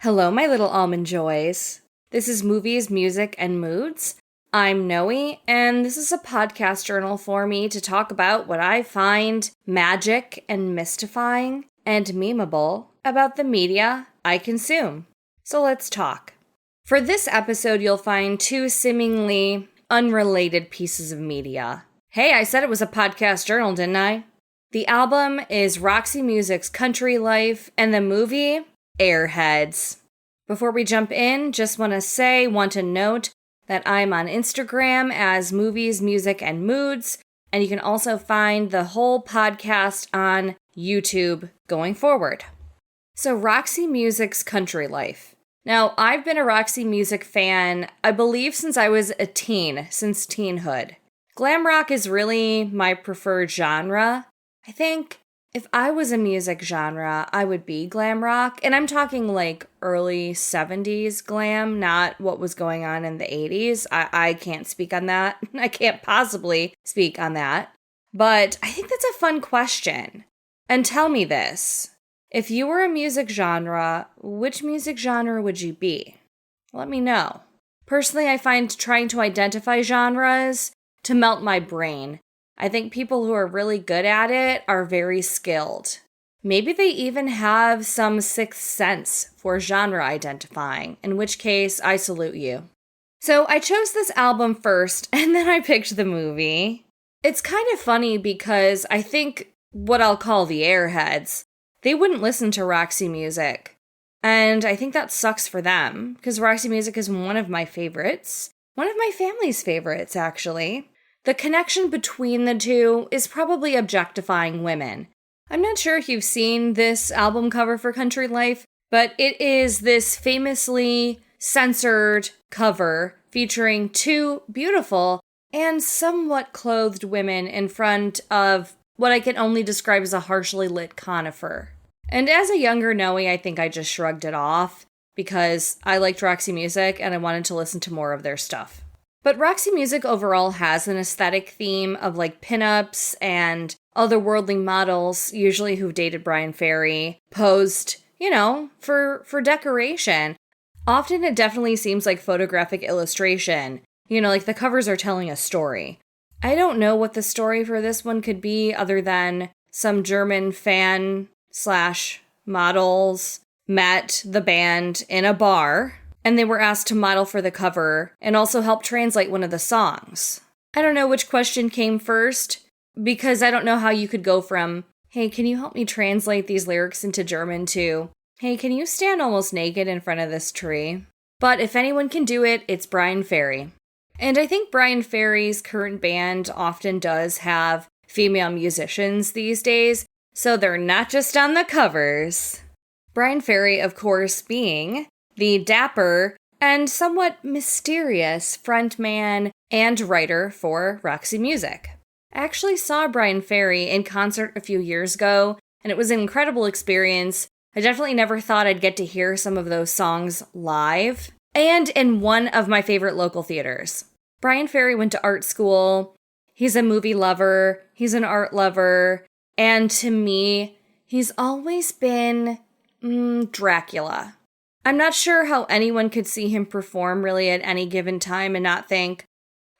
Hello, my little almond joys. This is Movies, Music, and Moods. I'm Noey, and this is a podcast journal for me to talk about what I find magic and mystifying and memeable about the media I consume. So let's talk. For this episode, you'll find two seemingly unrelated pieces of media. Hey, I said it was a podcast journal, didn't I? The album is Roxy Music's Country Life, and the movie, Airheads. Before we jump in, just want to note that I'm on Instagram as Movies, Music, and Moods, and you can also find the whole podcast on YouTube going forward. So, Roxy Music's Country Life. Now, I've been a Roxy Music fan, I believe, since I was a teen, since teenhood. Glam rock is really my preferred genre. I think if I was a music genre, I would be glam rock, and I'm talking like early 70s glam, not what was going on in the 80s. I can't speak on that. I can't possibly speak on that. But I think that's a fun question. And tell me this. If you were a music genre, which music genre would you be? Let me know. Personally, I find trying to identify genres to melt my brain. I think people who are really good at it are very skilled. Maybe they even have some sixth sense for genre identifying, in which case I salute you. So I chose this album first, and then I picked the movie. It's kind of funny because I think what I'll call the Airheads, they wouldn't listen to Roxy Music. And I think that sucks for them, because Roxy Music is one of my favorites. One of my family's favorites, actually. The connection between the two is probably objectifying women. I'm not sure if you've seen this album cover for Country Life, but it is this famously censored cover featuring two beautiful and somewhat clothed women in front of what I can only describe as a harshly lit conifer. And as a younger Noey, I think I just shrugged it off because I liked Roxy Music and I wanted to listen to more of their stuff. But Roxy Music overall has an aesthetic theme of like pinups and otherworldly models, usually who've dated Brian Ferry, posed, for decoration. Often it definitely seems like photographic illustration. Like the covers are telling a story. I don't know what the story for this one could be other than some German fan/models met the band in a bar. And they were asked to model for the cover and also help translate one of the songs. I don't know which question came first, because I don't know how you could go from, hey, can you help me translate these lyrics into German to, hey, can you stand almost naked in front of this tree? But if anyone can do it, it's Brian Ferry. And I think Brian Ferry's current band often does have female musicians these days, so they're not just on the covers. Brian Ferry, of course, being the dapper and somewhat mysterious frontman and writer for Roxy Music. I actually saw Brian Ferry in concert a few years ago, and it was an incredible experience. I definitely never thought I'd get to hear some of those songs live, and in one of my favorite local theaters. Brian Ferry went to art school. He's a movie lover. He's an art lover. And to me, he's always been Dracula. I'm not sure how anyone could see him perform really at any given time and not think,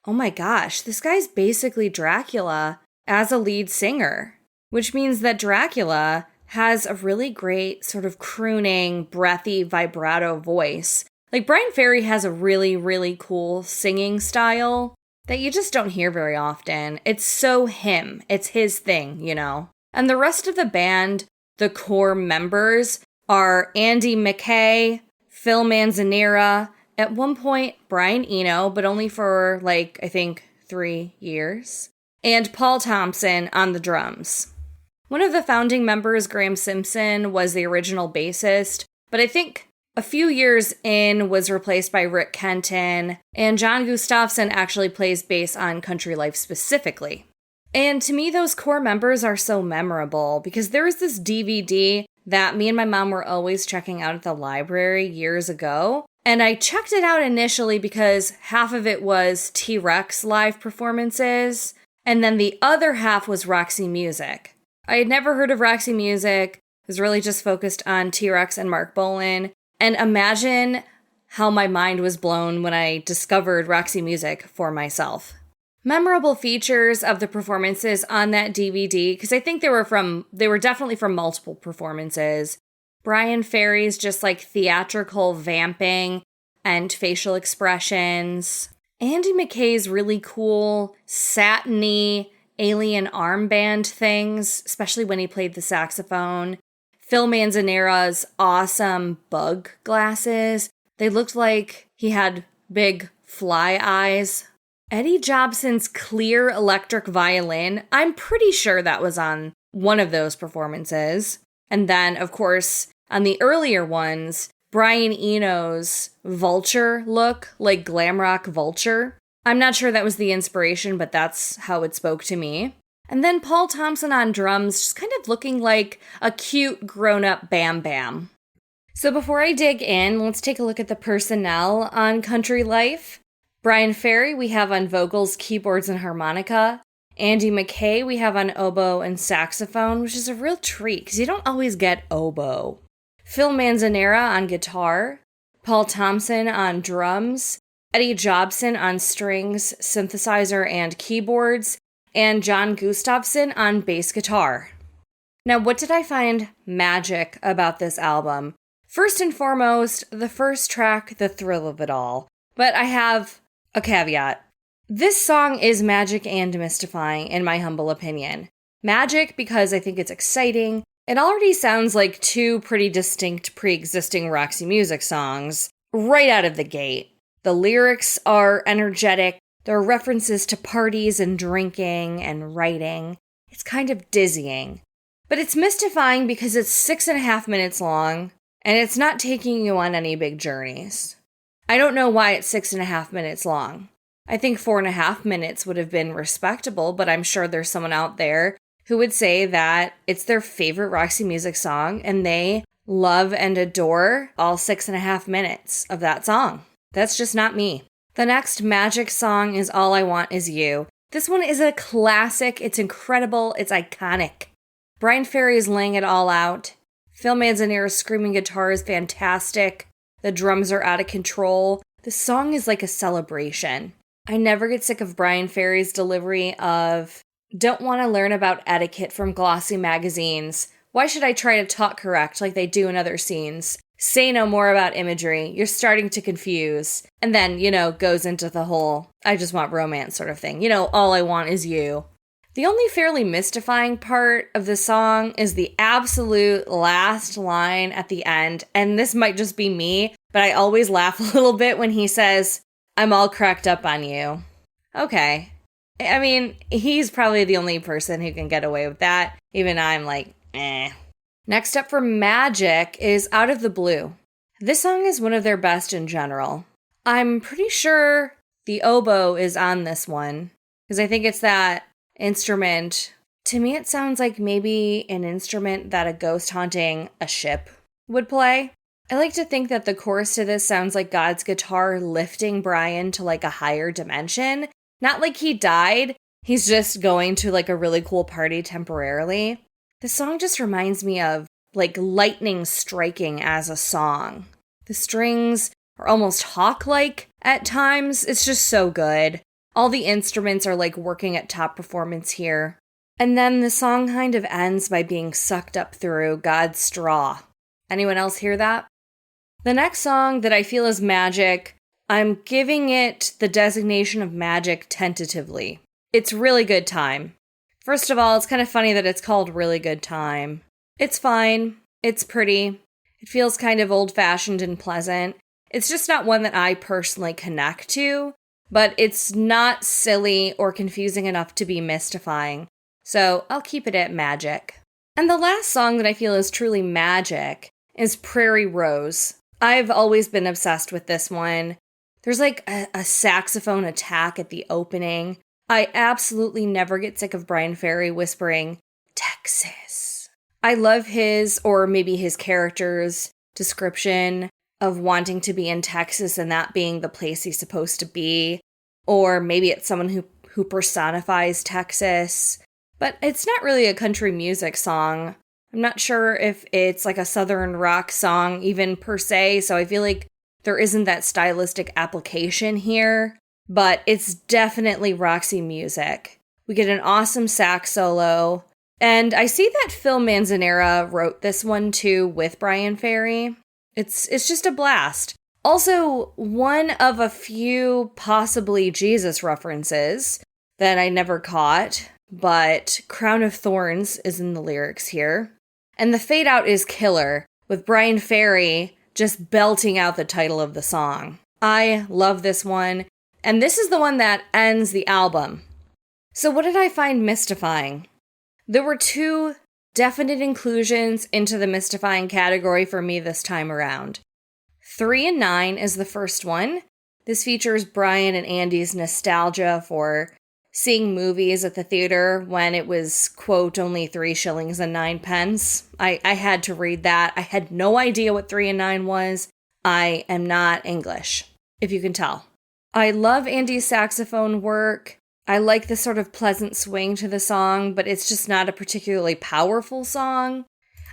oh my gosh, this guy's basically Dracula as a lead singer. Which means that Dracula has a really great sort of crooning, breathy, vibrato voice. Like Brian Ferry has a really, really cool singing style that you just don't hear very often. It's so him. It's his thing, And the rest of the band, the core members, are Andy McKay, Phil Manzanera, at one point Brian Eno, but only for I think 3 years, and Paul Thompson on the drums. One of the founding members, Graham Simpson, was the original bassist, but I think a few years in was replaced by Rick Kenton, and John Gustafson actually plays bass on Country Life specifically. And to me, those core members are so memorable because there was this DVD that me and my mom were always checking out at the library years ago. And I checked it out initially because half of it was T-Rex live performances, and then the other half was Roxy Music. I had never heard of Roxy Music, was really just focused on T-Rex and Mark Bolan, And imagine how my mind was blown when I discovered Roxy music for myself. Memorable features of the performances on that DVD, because I think they were definitely from multiple performances. Bryan Ferry's just like theatrical vamping and facial expressions. Andy McKay's really cool, satiny alien armband things, especially when he played the saxophone. Phil Manzanera's awesome bug glasses. They looked like he had big fly eyes. Eddie Jobson's clear electric violin, I'm pretty sure that was on one of those performances. And then, of course, on the earlier ones, Brian Eno's vulture look, like glam rock vulture. I'm not sure that was the inspiration, but that's how it spoke to me. And then Paul Thompson on drums, just kind of looking like a cute grown-up Bam Bam. So before I dig in, let's take a look at the personnel on Country Life. Bryan Ferry, we have on vocals, keyboards, and harmonica. Andy McKay, we have on oboe and saxophone, which is a real treat, because you don't always get oboe. Phil Manzanera on guitar. Paul Thompson on drums. Eddie Jobson on strings, synthesizer, and keyboards. And John Gustafson on bass guitar. Now, what did I find magic about this album? First and foremost, the first track, The Thrill of It All. But I have a caveat. This song is magic and mystifying, in my humble opinion. Magic because I think it's exciting. It already sounds like two pretty distinct pre-existing Roxy Music songs right out of the gate. The lyrics are energetic. There are references to parties and drinking and writing. It's kind of dizzying. But it's mystifying because it's 6.5 minutes long, and it's not taking you on any big journeys. I don't know why it's 6.5 minutes long. I think 4.5 minutes would have been respectable, but I'm sure there's someone out there who would say that it's their favorite Roxy Music song, and they love and adore all 6.5 minutes of that song. That's just not me. The next magic song is All I Want Is You. This one is a classic. It's incredible. It's iconic. Bryan Ferry is laying it all out. Phil Manzanera's screaming guitar is fantastic. The drums are out of control. The song is like a celebration. I never get sick of Bryan Ferry's delivery of, don't want to learn about etiquette from glossy magazines. Why should I try to talk correct like they do in other scenes? Say no more about imagery. You're starting to confuse. And then, goes into the whole, I just want romance sort of thing. All I want is you. The only fairly mystifying part of the song is the absolute last line at the end. And this might just be me, but I always laugh a little bit when he says, I'm all cracked up on you. Okay. I mean, he's probably the only person who can get away with that. Even I'm like, eh. Next up for Magic is Out of the Blue. This song is one of their best in general. I'm pretty sure the oboe is on this one, because I think it's that instrument. To me, it sounds like maybe an instrument that a ghost haunting a ship would play. I like to think that the chorus to this sounds like God's guitar lifting Brian to like a higher dimension. Not like he died, he's just going to like a really cool party temporarily. The song just reminds me of like lightning striking as a song. The strings are almost hawk-like at times. It's just so good. All the instruments are like working at top performance here. And then the song kind of ends by being sucked up through God's straw. Anyone else hear that? The next song that I feel is magic, I'm giving it the designation of magic tentatively. It's Really Good Time. First of all, it's kind of funny that it's called Really Good Time. It's fine. It's pretty. It feels kind of old-fashioned and pleasant. It's just not one that I personally connect to, but it's not silly or confusing enough to be mystifying. So I'll keep it at magic. And the last song that I feel is truly magic is Prairie Rose. I've always been obsessed with this one. There's like a saxophone attack at the opening. I absolutely never get sick of Bryan Ferry whispering, Texas. I love his, or maybe his character's, description of wanting to be in Texas and that being the place he's supposed to be. Or maybe it's someone who personifies Texas. But it's not really a country music song. I'm not sure if it's like a southern rock song even per se, so I feel like there isn't that stylistic application here, but it's definitely Roxy music. We get an awesome sax solo, and I see that Phil Manzanera wrote this one too with Bryan Ferry. It's just a blast. Also, one of a few possibly Jesus references that I never caught, but Crown of Thorns is in the lyrics here. And the fade out is killer, with Bryan Ferry just belting out the title of the song. I love this one, and this is the one that ends the album. So what did I find mystifying? There were two definite inclusions into the mystifying category for me this time around. 3 and 9 is the first one. This features Brian and Andy's nostalgia for seeing movies at the theater when it was, quote, only 3 shillings and 9 pence. I had to read that. I had no idea what 3 and 9 was. I am not English, if you can tell. I love Andy's saxophone work. I like the sort of pleasant swing to the song, but it's just not a particularly powerful song.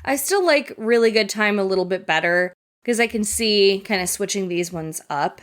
I still like Really Good Time a little bit better, because I can see kind of switching these ones up.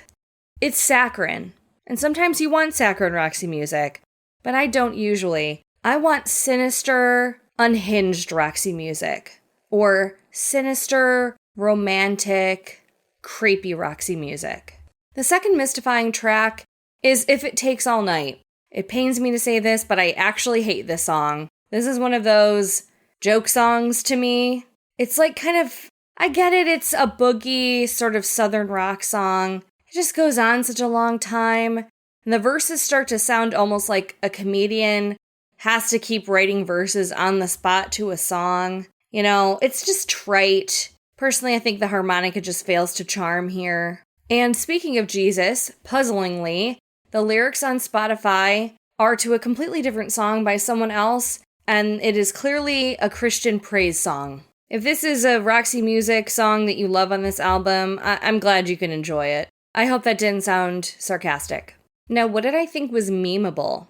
It's saccharine, and sometimes you want saccharine Roxy music, but I don't usually. I want sinister, unhinged Roxy music, or sinister, romantic, creepy Roxy music. The second mystifying track is If It Takes All Night. It pains me to say this, but I actually hate this song. This is one of those joke songs to me. It's like kind of, I get it, it's a boogie sort of southern rock song. It just goes on such a long time. And the verses start to sound almost like a comedian has to keep writing verses on the spot to a song. You know, it's just trite. Personally, I think the harmonica just fails to charm here. And speaking of Jesus, puzzlingly, the lyrics on Spotify are to a completely different song by someone else, and it is clearly a Christian praise song. If this is a Roxy music song that you love on this album, I'm glad you can enjoy it. I hope that didn't sound sarcastic. Now, what did I think was memeable?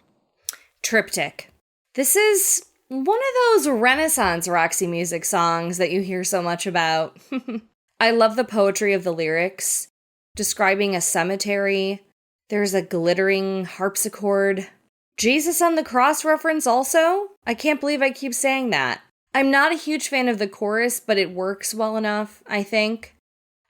Triptych. This is one of those Renaissance Roxy music songs that you hear so much about. I love the poetry of the lyrics, describing a cemetery. There's a glittering harpsichord. Jesus on the cross reference also? I can't believe I keep saying that. I'm not a huge fan of the chorus, but it works well enough, I think.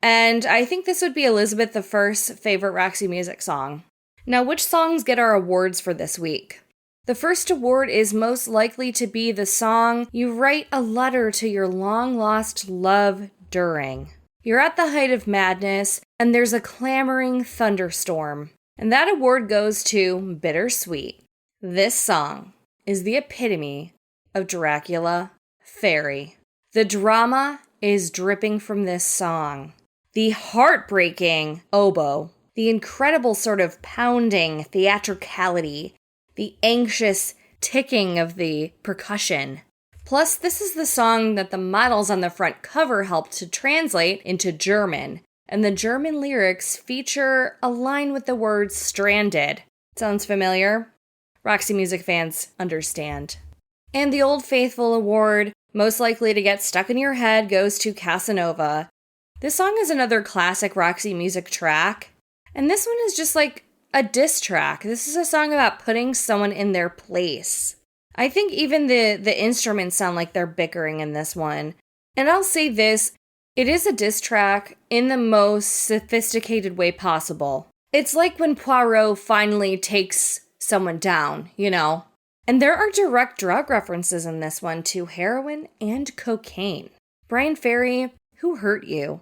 And I think this would be Elizabeth I's favorite Roxy music song. Now, which songs get our awards for this week? The first award is most likely to be the song you write a letter to your long-lost love during. You're at the height of madness, and there's a clamoring thunderstorm. And that award goes to Bittersweet. This song is the epitome of Dracula Fairy. The drama is dripping from this song. The heartbreaking oboe, the incredible sort of pounding theatricality, the anxious ticking of the percussion. Plus, this is the song that the models on the front cover helped to translate into German. And the German lyrics feature a line with the words stranded. Sounds familiar? Roxy music fans understand. And the Old Faithful award, most likely to get stuck in your head, goes to Casanova. This song is another classic Roxy music track. And this one is just like a diss track. This is a song about putting someone in their place. I think even the instruments sound like they're bickering in this one. And I'll say this, it is a diss track in the most sophisticated way possible. It's like when Poirot finally takes someone down, you know? And there are direct drug references in this one to heroin and cocaine. Bryan Ferry, who hurt you?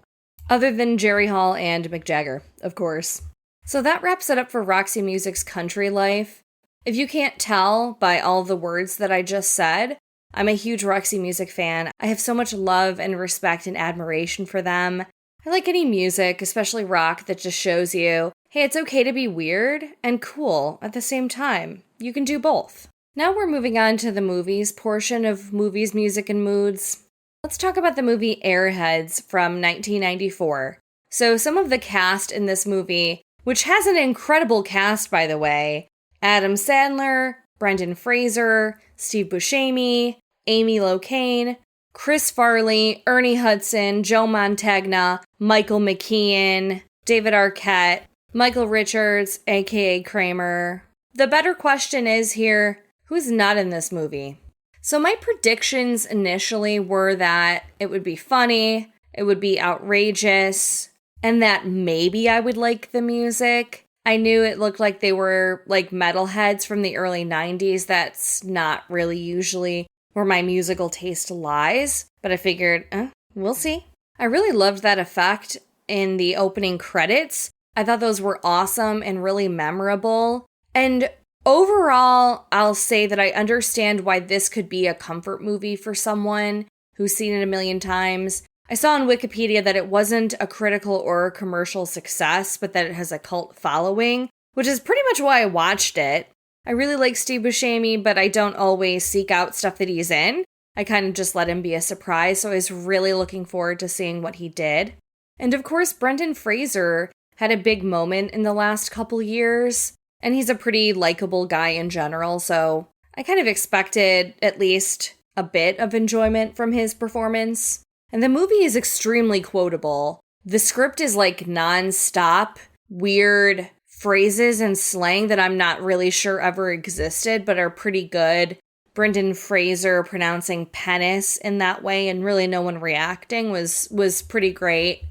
Other than Jerry Hall and Mick Jagger, of course. So that wraps it up for Roxy Music's Country Life. If you can't tell by all the words that I just said, I'm a huge Roxy music fan. I have so much love and respect and admiration for them. I like any music, especially rock, that just shows you, hey, it's okay to be weird and cool at the same time. You can do both. Now we're moving on to the movies portion of Movies, Music, and Moods. Let's talk about the movie Airheads from 1994. So some of the cast in this movie, which has an incredible cast, by the way, Adam Sandler, Brendan Fraser, Steve Buscemi, Amy Locane, Chris Farley, Ernie Hudson, Joe Mantegna, Michael McKean, David Arquette, Michael Richards, aka Kramer. The better question is here, who's not in this movie? So my predictions initially were that it would be funny, it would be outrageous, and that maybe I would like the music. I knew it looked like they were like metalheads from the early 90s. That's not really usually where my musical taste lies, but I figured, we'll see. I really loved that effect in the opening credits. I thought those were awesome and really memorable. And overall, I'll say that I understand why this could be a comfort movie for someone who's seen it a million times. I saw on Wikipedia that it wasn't a critical or a commercial success, but that it has a cult following, which is pretty much why I watched it. I really like Steve Buscemi, but I don't always seek out stuff that he's in. I kind of just let him be a surprise, so I was really looking forward to seeing what he did. And of course, Brendan Fraser had a big moment in the last couple years, and he's a pretty likable guy in general, so I kind of expected at least a bit of enjoyment from his performance. And the movie is extremely quotable. The script is like non-stop, weird phrases and slang that I'm not really sure ever existed, but are pretty good. Brendan Fraser pronouncing penis in that way and really no one reacting was pretty great.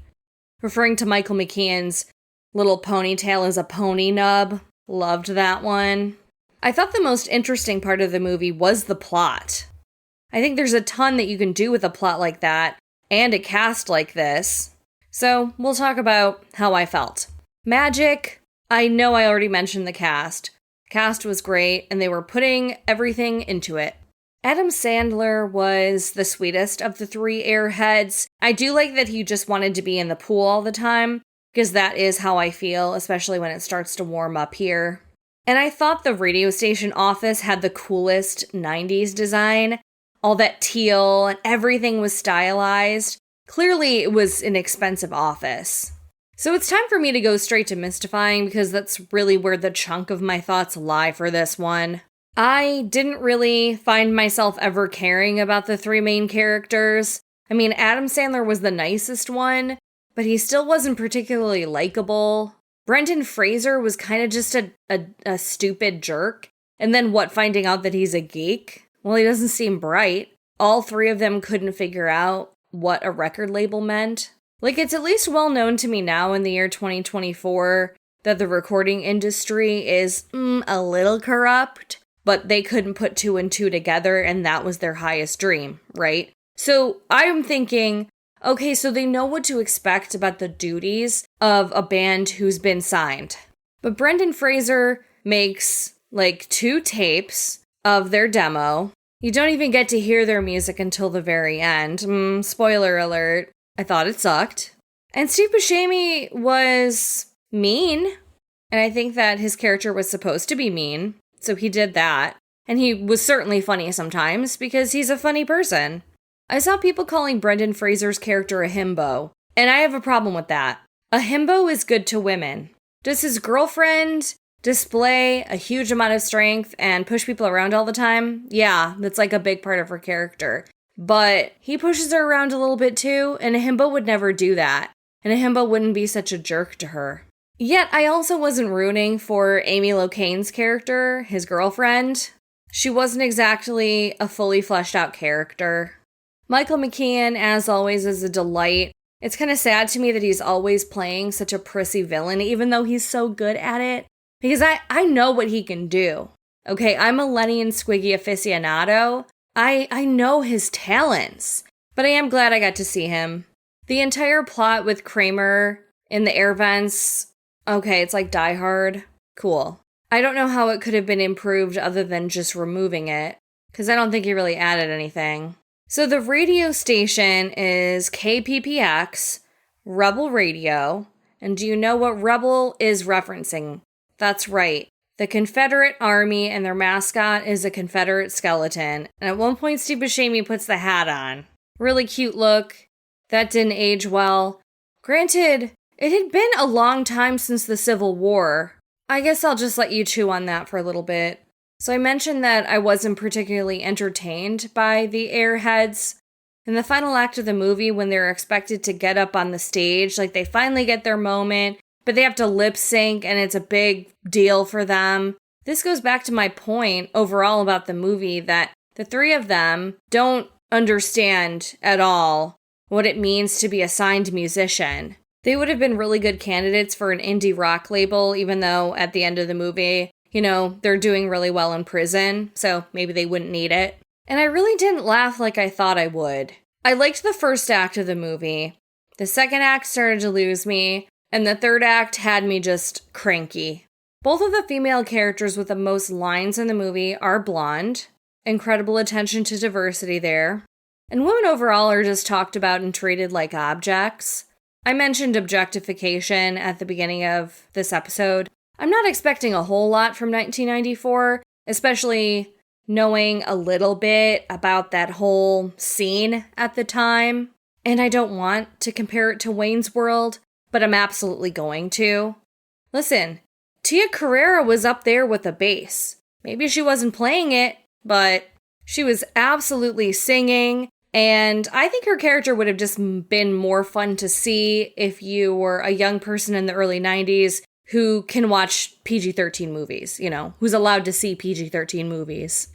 Referring to Michael McKean's little ponytail as a pony nub. Loved that one. I thought the most interesting part of the movie was the plot. I think there's a ton that you can do with a plot like that and a cast like this. So we'll talk about how I felt. Magic. I know I already mentioned the cast. Cast was great, and they were putting everything into it. Adam Sandler was the sweetest of the three Airheads. I do like that he just wanted to be in the pool all the time, because that is how I feel, especially when it starts to warm up here. And I thought the radio station office had the coolest 90s design. All that teal, and everything was stylized. Clearly, it was an expensive office. So it's time for me to go straight to mystifying because that's really where the chunk of my thoughts lie for this one. I didn't really find myself ever caring about the three main characters. I mean, Adam Sandler was the nicest one, but he still wasn't particularly likable. Brendan Fraser was kind of just a stupid jerk. And then finding out that he's a geek? Well, he doesn't seem bright. All three of them couldn't figure out what a record label meant. Like, it's at least well known to me now in the year 2024 that the recording industry is a little corrupt, but they couldn't put two and two together, and that was their highest dream, right? So I'm thinking, okay, so they know what to expect about the duties of a band who's been signed. But Brendan Fraser makes, like, 2 tapes of their demo. You don't even get to hear their music until the very end. Spoiler alert. I thought it sucked. And Steve Buscemi was mean. And I think that his character was supposed to be mean. So he did that. And he was certainly funny sometimes because he's a funny person. I saw people calling Brendan Fraser's character a himbo. And I have a problem with that. A himbo is good to women. Does his girlfriend display a huge amount of strength and push people around all the time? Yeah, that's like a big part of her character. But he pushes her around a little bit too, and a himbo would never do that. And a himbo wouldn't be such a jerk to her. Yet, I also wasn't rooting for Amy Locane's character, his girlfriend. She wasn't exactly a fully fleshed out character. Michael McKean, as always, is a delight. It's kind of sad to me that he's always playing such a prissy villain, even though he's so good at it. Because I know what he can do. Okay, I'm a Lenny and Squiggy aficionado. I know his talents, but I am glad I got to see him. The entire plot with Kramer in the air vents, okay, it's like Die Hard. Cool. I don't know how it could have been improved other than just removing it, because I don't think he really added anything. So the radio station is KPPX, Rebel Radio, and do you know what Rebel is referencing? That's right. The Confederate Army, and their mascot is a Confederate skeleton. And at one point, Steve Buscemi puts the hat on. Really cute look. That didn't age well. Granted, it had been a long time since the Civil War. I guess I'll just let you chew on that for a little bit. So I mentioned that I wasn't particularly entertained by the Airheads. In the final act of the movie, when they're expected to get up on the stage, like they finally get their moment, but they have to lip sync and it's a big deal for them. This goes back to my point overall about the movie that the three of them don't understand at all what it means to be a signed musician. They would have been really good candidates for an indie rock label, even though at the end of the movie, they're doing really well in prison, so maybe they wouldn't need it. And I really didn't laugh like I thought I would. I liked the first act of the movie. The second act started to lose me, and the third act had me just cranky. Both of the female characters with the most lines in the movie are blonde. Incredible attention to diversity there. And women overall are just talked about and treated like objects. I mentioned objectification at the beginning of this episode. I'm not expecting a whole lot from 1994, especially knowing a little bit about that whole scene at the time. And I don't want to compare it to Wayne's World, but I'm absolutely going to. Listen, Tia Carrere was up there with the bass. Maybe she wasn't playing it, but she was absolutely singing. And I think her character would have just been more fun to see if you were a young person in the early 90s who can watch PG-13 movies, who's allowed to see PG-13 movies.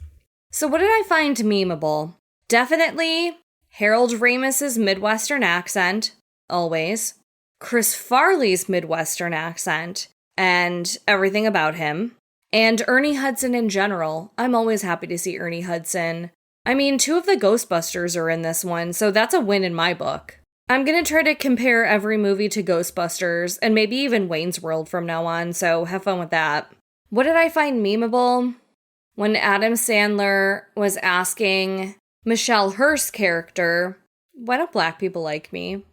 So what did I find memeable? Definitely Harold Ramis's Midwestern accent, always. Chris Farley's Midwestern accent, and everything about him. And Ernie Hudson in general. I'm always happy to see Ernie Hudson. I mean, 2 of the Ghostbusters are in this one, so that's a win in my book. I'm gonna try to compare every movie to Ghostbusters, and maybe even Wayne's World from now on, so have fun with that. What did I find memeable? When Adam Sandler was asking Michelle Hurst's character, why don't black people like me?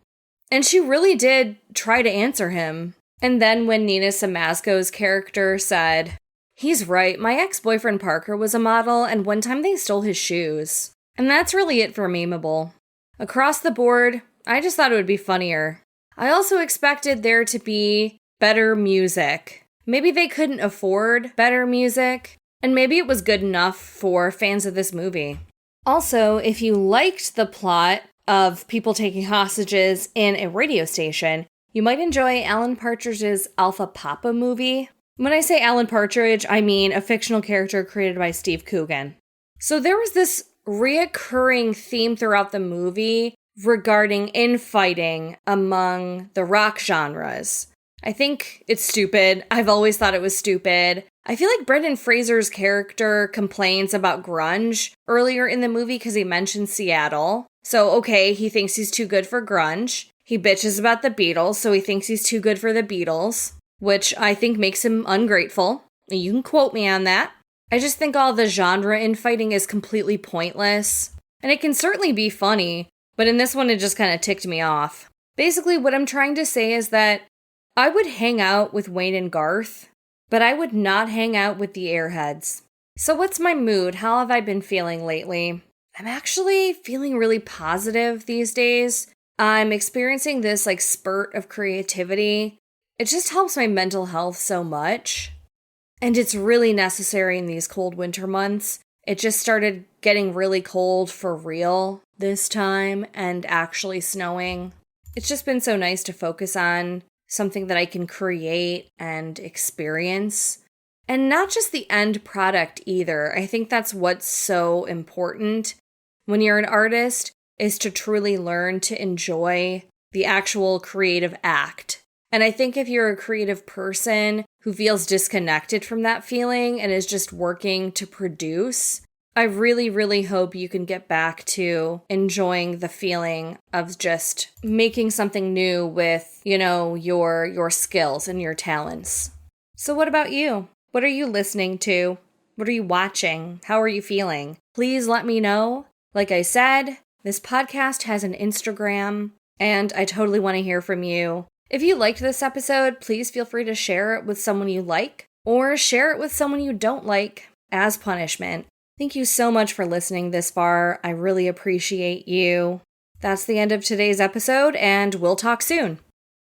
And she really did try to answer him. And then when Nina Samasco's character said, he's right, my ex-boyfriend Parker was a model, and one time they stole his shoes. And that's really it for memeable. Across the board, I just thought it would be funnier. I also expected there to be better music. Maybe they couldn't afford better music, and maybe it was good enough for fans of this movie. Also, if you liked the plot of people taking hostages in a radio station, you might enjoy Alan Partridge's Alpha Papa movie. When I say Alan Partridge, I mean a fictional character created by Steve Coogan. So there was this reoccurring theme throughout the movie regarding infighting among the rock genres. I think it's stupid. I've always thought it was stupid. I feel like Brendan Fraser's character complains about grunge earlier in the movie because he mentions Seattle. So, okay, he thinks he's too good for grunge. He bitches about the Beatles, so he thinks he's too good for the Beatles, which I think makes him ungrateful. You can quote me on that. I just think all the genre infighting is completely pointless. And it can certainly be funny, but in this one it just kind of ticked me off. Basically, what I'm trying to say is that I would hang out with Wayne and Garth, but I would not hang out with the Airheads. So what's my mood? How have I been feeling lately? I'm actually feeling really positive these days. I'm experiencing this spurt of creativity. It just helps my mental health so much. And it's really necessary in these cold winter months. It just started getting really cold for real this time and actually snowing. It's just been so nice to focus on something that I can create and experience. And not just the end product either. I think that's what's so important when you're an artist, is to truly learn to enjoy the actual creative act. And I think if you're a creative person who feels disconnected from that feeling and is just working to produce, I really, really hope you can get back to enjoying the feeling of just making something new with, your skills and your talents. So what about you? What are you listening to? What are you watching? How are you feeling? Please let me know. Like I said, this podcast has an Instagram, and I totally want to hear from you. If you liked this episode, please feel free to share it with someone you like, or share it with someone you don't like as punishment. Thank you so much for listening this far. I really appreciate you. That's the end of today's episode, and we'll talk soon.